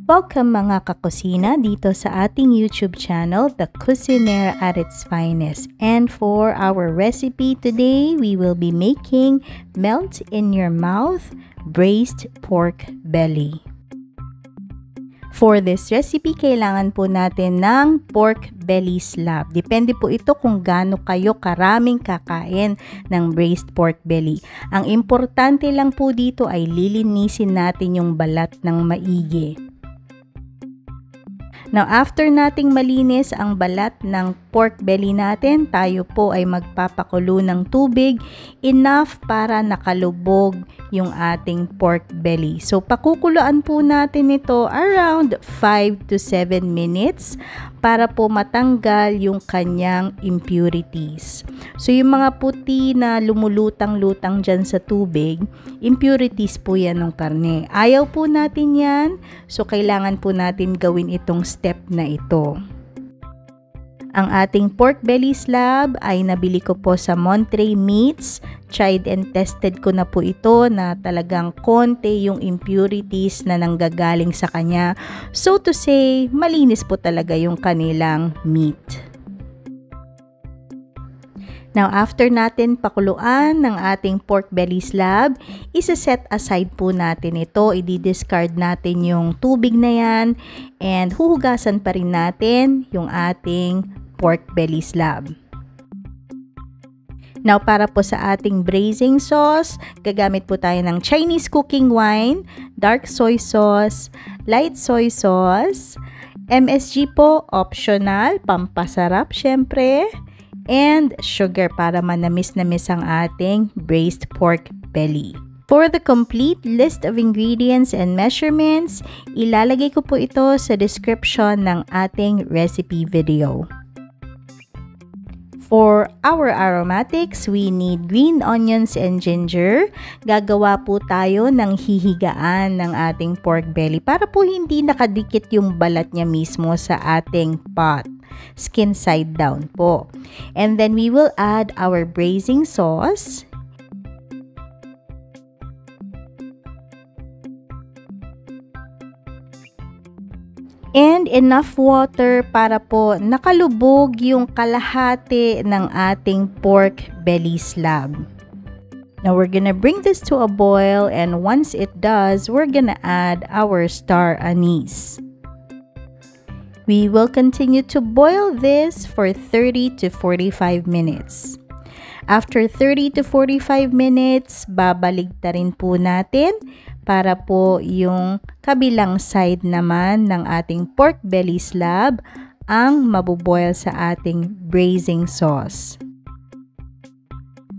Welcome mga kakusina dito sa ating YouTube channel, the Kusinera At Its Finest. And for our recipe today, we will be making melt in your mouth braised pork belly. For this recipe, kailangan po natin ng pork belly slab. Depende po ito kung gaano kayo karaming kakain ng braised pork belly. Ang importante lang po dito ay lilinisin natin yung balat ng maigi. Now, after nating malinis ang balat ng pork belly natin, tayo po ay magpapakulo ng tubig enough para nakalubog yung ating pork belly. So, pakukuluan po natin ito around 5 to 7 minutes para po matanggal yung kanyang impurities. So, yung mga puti na lumulutang-lutang dyan sa tubig, impurities po yan ng karne. Ayaw po natin yan, so kailangan po natin gawin itong step na ito. Ang ating pork belly slab ay nabili ko po sa Monterey Meats. Tried and tested ko na po ito na talagang konti yung impurities na nanggagaling sa kanya. So to say, malinis po talaga yung kanilang meat. Now, after natin pakuluan ng ating pork belly slab, isa-set aside po natin ito. I-discard natin yung tubig na yan and huhugasan pa rin natin yung ating pork belly slab. Now, para po sa ating braising sauce, gagamit po tayo ng Chinese cooking wine, dark soy sauce, light soy sauce, MSG po, optional, pampasarap syempre, and sugar para manamis-namis ang ating braised pork belly. For the complete list of ingredients and measurements, ilalagay ko po ito sa description ng ating recipe video. For our aromatics, we need green onions and ginger. Gagawa po tayo ng hihigaan ng ating pork belly para po hindi nakadikit yung balat niya mismo sa ating pot. Skin side down po. And then we will add our braising sauce. And enough water para po nakalubog yung kalahati ng ating pork belly slab. Now, we're gonna bring this to a boil, and once it does, we're gonna add our star anise. We will continue to boil this for 30 to 45 minutes. After 30 to 45 minutes, babaligtarin po natin para po yung kabilang side naman ng ating pork belly slab ang mabuboil sa ating braising sauce.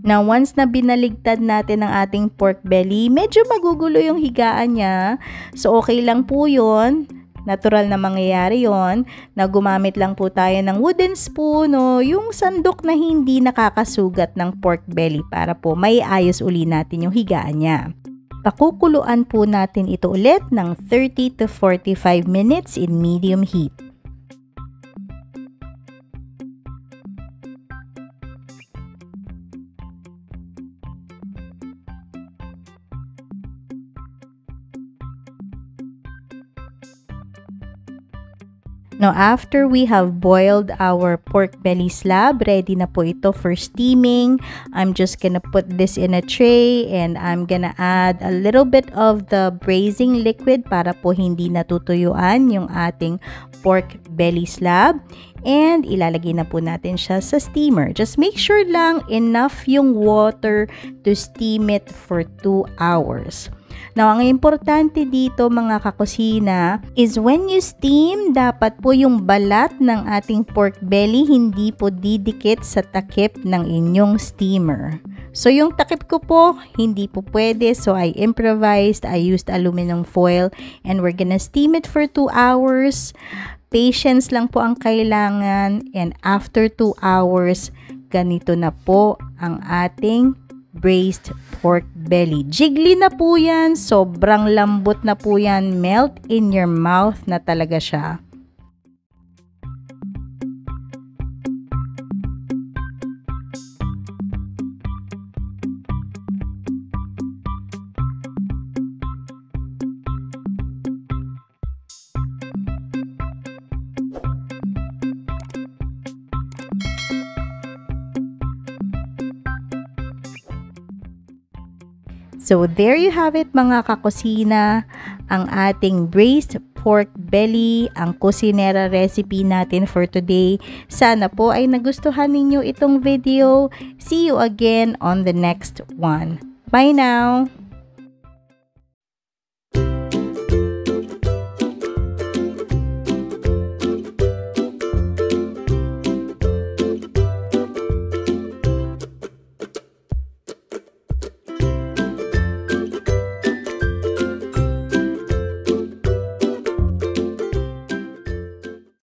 Now, once na binaligtad natin ang ating pork belly, medyo magugulo yung higaan niya. So, okay lang po yun. Natural na mangyayari yon na gumamit lang po tayo ng wooden spoon o yung sandok na hindi nakakasugat ng pork belly para po may ayos uli natin yung higaan niya. Pakukuluan po natin ito ulit ng 30 to 45 minutes in medium heat. Now, after we have boiled our pork belly slab, ready na po ito for steaming. I'm just gonna put this in a tray and I'm gonna add a little bit of the braising liquid para po hindi natutuyuan yung ating pork belly slab. And ilalagay na po natin siya sa steamer. Just make sure lang enough yung water to steam it for 2 hours. Now, ang importante dito mga kakusina is when you steam, dapat po yung balat ng ating pork belly hindi po didikit sa takip ng inyong steamer. So, yung takip ko po, hindi po pwede. So, I improvised. I used aluminum foil and we're gonna steam it for 2 hours. Patience lang po ang kailangan, and after 2 hours, ganito na po ang ating braised pork belly. Jiggly na po yan, sobrang lambot na po yan, melt in your mouth na talaga siya. So there you have it mga kakusina, ang ating braised pork belly, ang Kusinera recipe natin for today. Sana po ay nagustuhan ninyo itong video. See you again on the next one. Bye now!